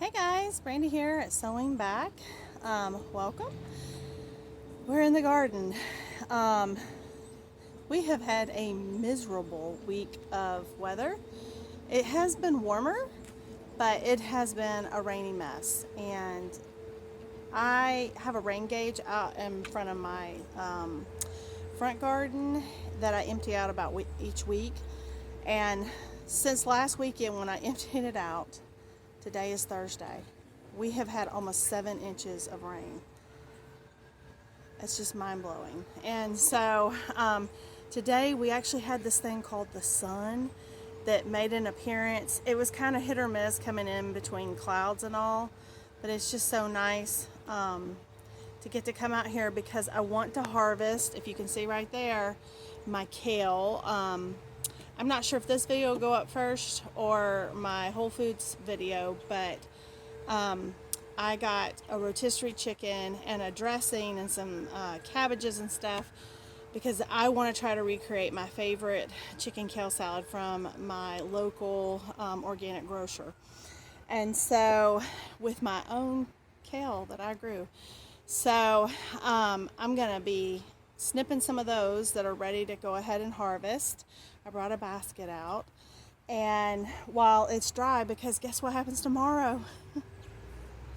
Hey guys, Brandy here at Sewing Back. Welcome. We're in the garden. Um, we have had a miserable week of weather. It has been warmer, but it has been a rainy mess. And I have a rain gauge out in front of my front garden that I empty out about each week. And since last weekend when I emptied it out, today is Thursday, we have had almost 7 inches of rain. It's just mind-blowing. And so today we actually had this thing called the sun that made an appearance. It was kind of hit or miss coming in between clouds and all, but it's just so nice to get to come out here because I want to harvest, if you can see right there, my kale. I'm not sure if this video will go up first or my Whole Foods video, but I got a rotisserie chicken and a dressing and some cabbages and stuff because I want to try to recreate my favorite chicken kale salad from my local organic grocer. And so with my own kale that I grew. So I'm going to be snipping some of those that are ready to go ahead and harvest. I brought a basket out, and while it's dry, because guess what happens tomorrow?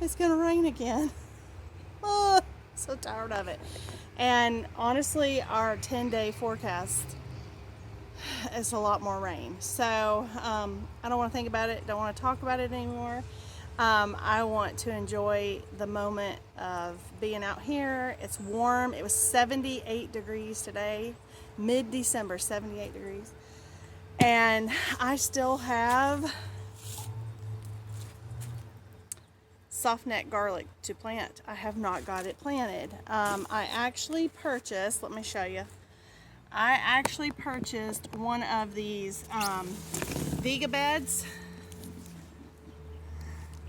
It's gonna rain again. Oh, so tired of it. And honestly, our 10-day forecast is a lot more rain. So I don't want to think about it, don't want to talk about it anymore. I want to enjoy the moment of being out here. It's warm. It was 78 degrees today, mid-December, 78 degrees. And I still have soft neck garlic to plant. I have not got it planted. I actually purchased, let me show you. I actually purchased one of these VEGEGA beds.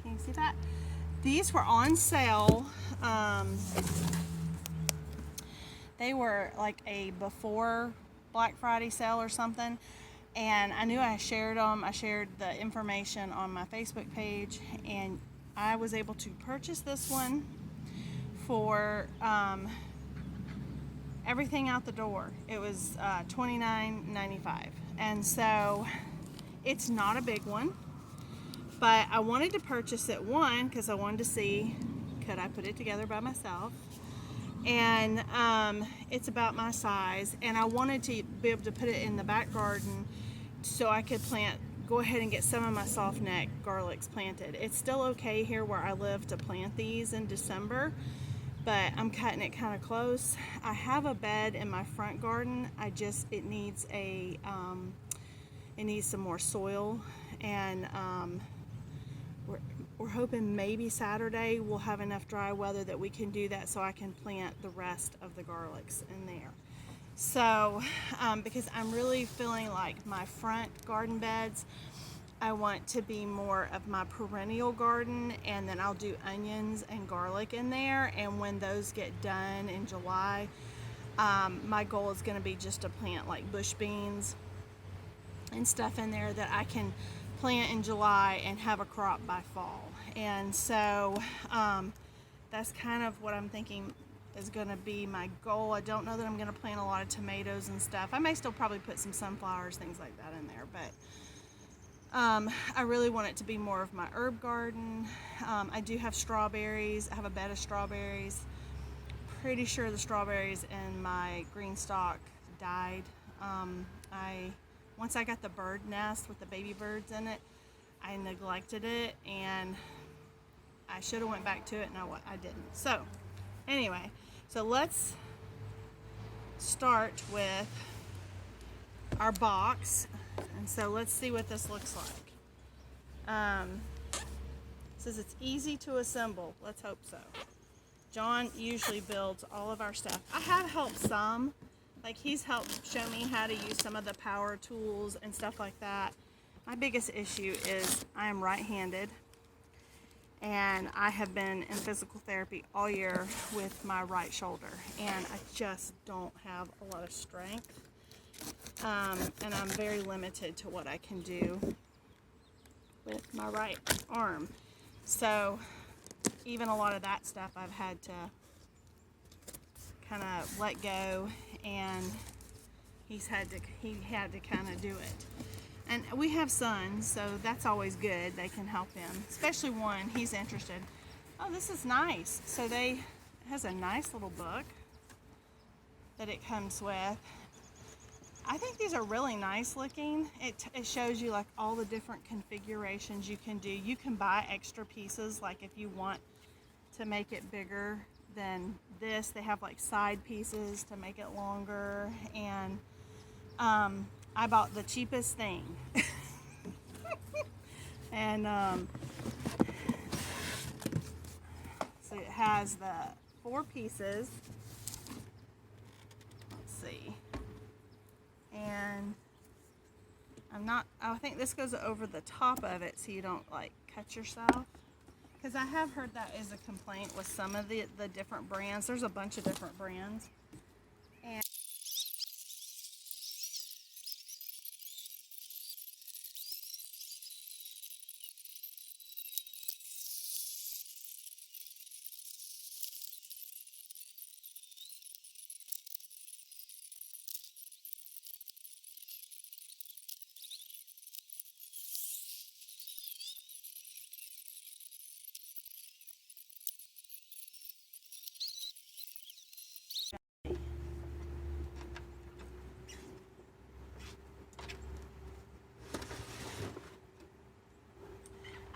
Can you see that? These were on sale. They were like a before Black Friday sale or something. And I knew I shared them. I shared the information on my Facebook page. And I was able to purchase this one for everything out the door. It was $29.95. And so it's not a big one. But I wanted to purchase it, one, because I wanted to see, could I put it together by myself? And it's about my size. And I wanted to be able to put it in the back garden so I could go ahead and get some of my soft neck garlics planted. It's still okay here where I live to plant these in December, but I'm cutting it kind of close. I have a bed in my front garden. It needs some more soil, and we're hoping maybe Saturday we'll have enough dry weather that we can do that so I can plant the rest of the garlics in there. So, because I'm really feeling like my front garden beds, I want to be more of my perennial garden, and then I'll do onions and garlic in there, and when those get done in July, my goal is going to be just to plant like bush beans and stuff in there that I can plant in July and have a crop by fall. And so that's kind of what I'm thinking is going to be my goal. I don't know that I'm going to plant a lot of tomatoes and stuff. I may still probably put some sunflowers, things like that in there, but I really want it to be more of my herb garden. I do have strawberries. I have a bed of strawberries. Pretty sure the strawberries in my green stalk died. Once I got the bird nest with the baby birds in it, I neglected it, and I should have went back to it, and I didn't. So anyway, so let's start with our box, and so let's see what this looks like. It says it's easy to assemble. Let's hope so. John usually builds all of our stuff. I have helped some. Like, he's helped show me how to use some of the power tools and stuff like that. My biggest issue is I am right-handed, and I have been in physical therapy all year with my right shoulder, and I just don't have a lot of strength, and I'm very limited to what I can do with my right arm. So even a lot of that stuff I've had to kind of let go, and he had to kind of do it. And we have sons, so that's always good. They can help him, especially one. He's interested. Oh, this is nice. So it has a nice little book that it comes with. I think these are really nice looking. It shows you like all the different configurations you can do. You can buy extra pieces, like if you want to make it bigger than this. They have like side pieces to make it longer, and I bought the cheapest thing. And so it has the 4 pieces. Let's see. And I think this goes over the top of it so you don't like cut yourself. Because I have heard that is a complaint with some of the different brands. There's a bunch of different brands. And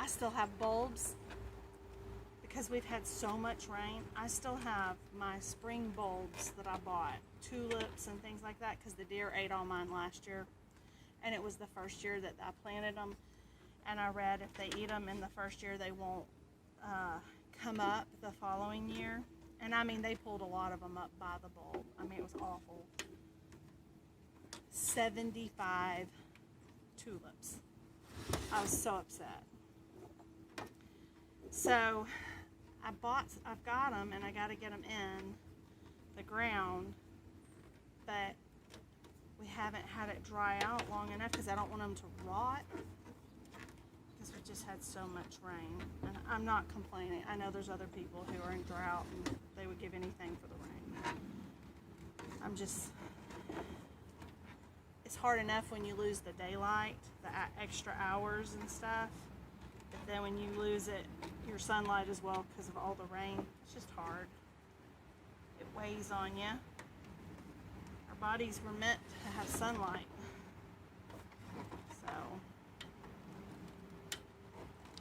I still have bulbs because we've had so much rain. I still have my spring bulbs that I bought, tulips and things like that, because the deer ate all mine last year, and it was the first year that I planted them. And I read if they eat them in the first year, they won't come up the following year. And I mean, they pulled a lot of them up by the bulb. I mean, it was awful. 75 tulips. I was so upset. So I've got them, and I got to get them in the ground, but we haven't had it dry out long enough because I don't want them to rot, because we just had so much rain. And I'm not complaining. I know there's other people who are in drought and they would give anything for the rain. It's hard enough when you lose the daylight, the extra hours and stuff, but then when you lose your sunlight as well because of all the rain, it's just hard. It weighs on you. Our bodies were meant to have sunlight. So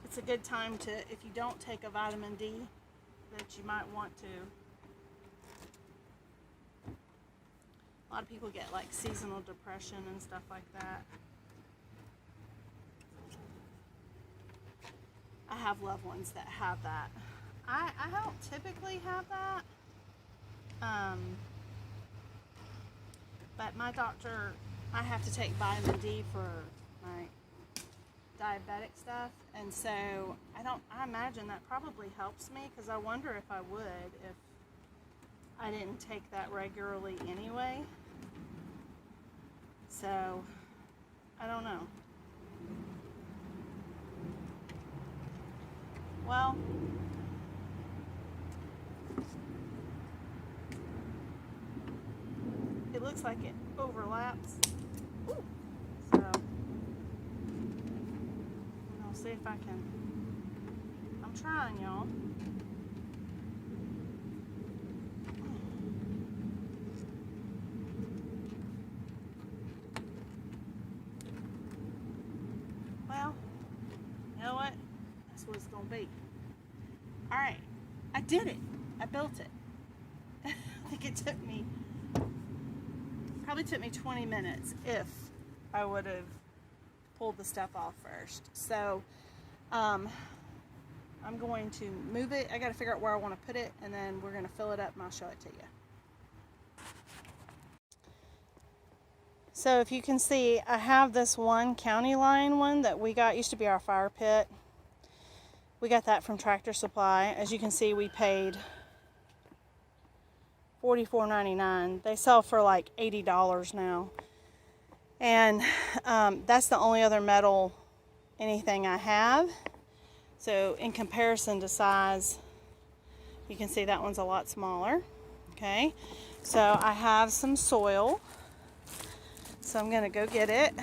it's a good time to, if you don't take a vitamin D, that you might want to. A lot of people get like seasonal depression and stuff like that. I have loved ones that have that. I don't typically have that. But my doctor, I have to take vitamin D for my diabetic stuff, and so I imagine that probably helps me, because I wonder if I would if I didn't take that regularly anyway. So I don't know. Well, it looks like it overlaps. Ooh. So I'll see if I can. I'm trying, y'all. Well, you know what? That's what it's gonna be. All right, I did it. I built it. I think it probably took me 20 minutes if I would have pulled the stuff off first. So I'm going to move it. I got to figure out where I want to put it, and then we're going to fill it up and I'll show it to you. So if you can see, I have this one county line one that we got, used to be our fire pit. We got that from Tractor Supply. As you can see, we paid $44.99. They sell for like $80 now. And that's the only other metal anything I have. So in comparison to size, you can see that one's a lot smaller. Okay, so I have some soil, so I'm going to go get it.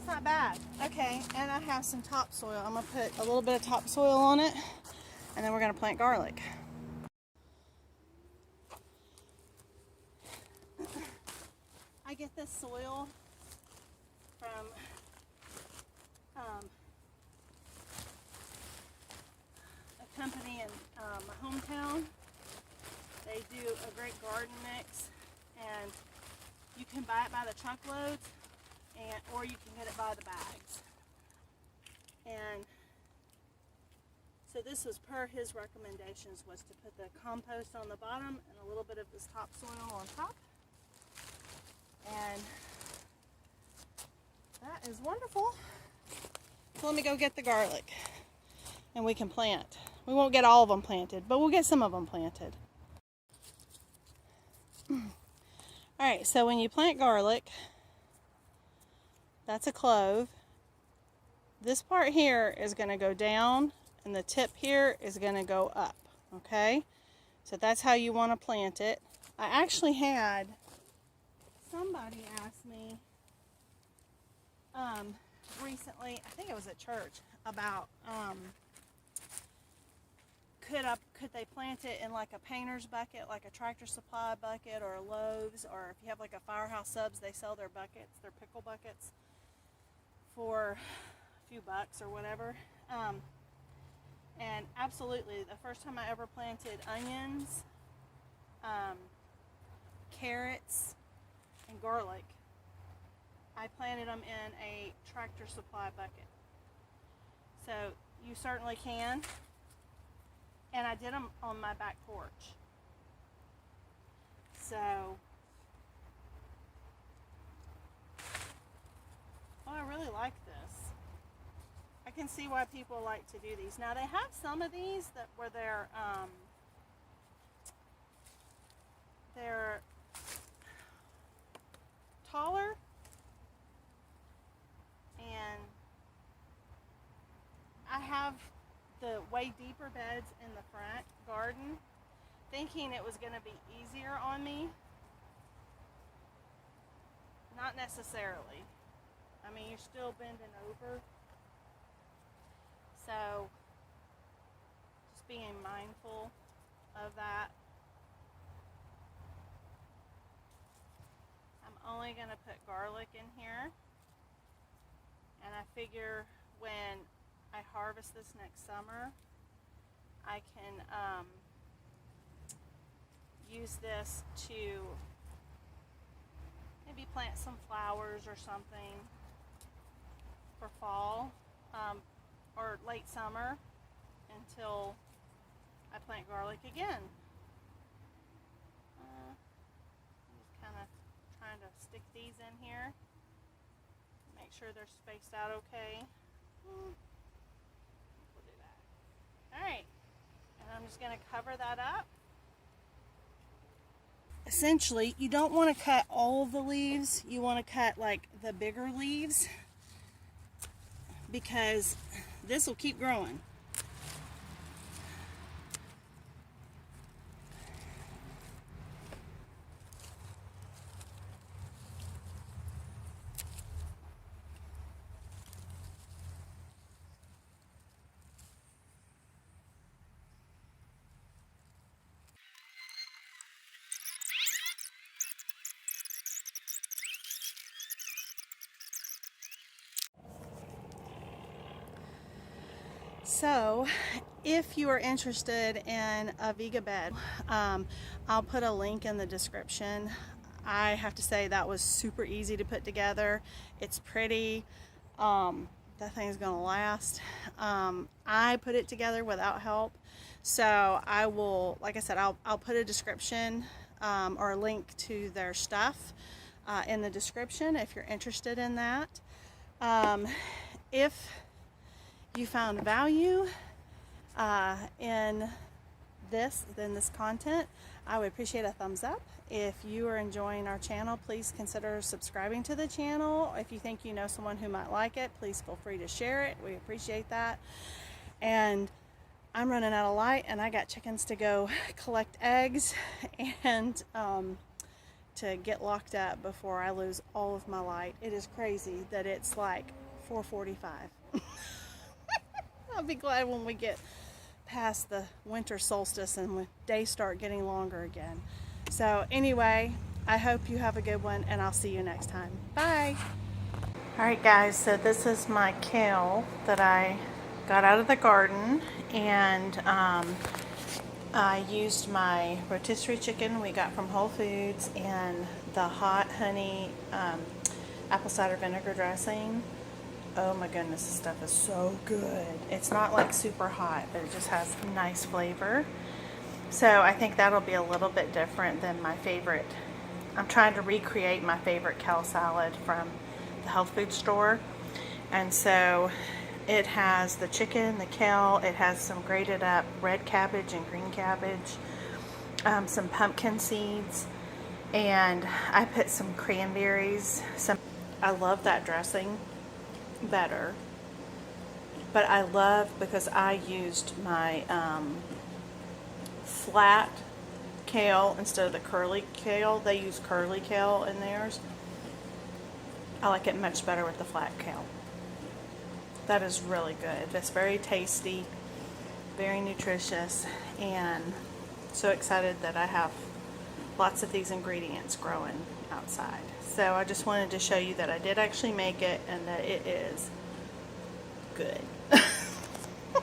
Not bad. Okay, and I have some topsoil. I'm gonna put a little bit of topsoil on it, and then we're gonna plant garlic. I get this soil from a company in my hometown. They do a great garden mix, and you can buy it by the truckloads. Or you can get it by the bags. And so this was per his recommendations, was to put the compost on the bottom and a little bit of this topsoil on top. And that is wonderful. So let me go get the garlic and we can plant. We won't get all of them planted, but we'll get some of them planted. All right, so when you plant garlic, that's a clove. This part here is going to go down and the tip here is going to go up. Okay, so that's how you want to plant it. I actually had somebody ask me recently, I think it was at church, about could they plant it in like a painter's bucket, like a Tractor Supply bucket, or a Lowe's, or if you have like a Firehouse Subs, they sell their buckets, their pickle buckets, for a few bucks or whatever. And absolutely, the first time I ever planted onions, carrots, and garlic, I planted them in a Tractor Supply bucket. So you certainly can. And I did them on my back porch. So, well, I really like this. I can see why people like to do these. Now they have some of these that where they're taller, and I have the way deeper beds in the front garden, thinking it was going to be easier on me. Not necessarily. I mean, you're still bending over. So, just being mindful of that. I'm only going to put garlic in here. And I figure when I harvest this next summer, I can use this to maybe plant some flowers or something for fall, or late summer, until I plant garlic again. I'm just kind of trying to stick these in here, make sure they're spaced out okay. We'll do that. Alright, and I'm just going to cover that up. Essentially, you don't want to cut all of the leaves. You want to cut like the bigger leaves, because this will keep growing. So, if you are interested in a VEGEGA bed, I'll put a link in the description. I have to say that was super easy to put together. It's pretty. That thing's gonna last. I put it together without help, so I will, like I said, I'll put a description or a link to their stuff. in the description if you're interested in that. If you found value in this content, I would appreciate a thumbs up. If you are enjoying our channel, please consider subscribing to the channel. If you think you know someone who might like it, please feel free to share it. We appreciate that. And I'm running out of light, and I got chickens to go collect eggs and to get locked up before I lose all of my light. It is crazy that it's like 4:45. I'll be glad when we get past the winter solstice and when days start getting longer again. So anyway, I hope you have a good one, and I'll see you next time. Bye. Alright guys, so this is my kale that I got out of the garden, and I used my rotisserie chicken we got from Whole Foods and the hot honey apple cider vinegar dressing. Oh my goodness, this stuff is so good. It's not like super hot, but it just has nice flavor. So I think that'll be a little bit different than my favorite. I'm trying to recreate my favorite kale salad from the health food store. And so it has the chicken, the kale, it has some grated up red cabbage and green cabbage, some pumpkin seeds, and I put some cranberries. I love that dressing better, but I love, because I used my flat kale instead of the curly kale. They use curly kale in theirs. I like it much better with the flat kale. That is really good. It's very tasty, very nutritious, and so excited that I have lots of these ingredients growing outside. So I just wanted to show you that I did actually make it and that it is good.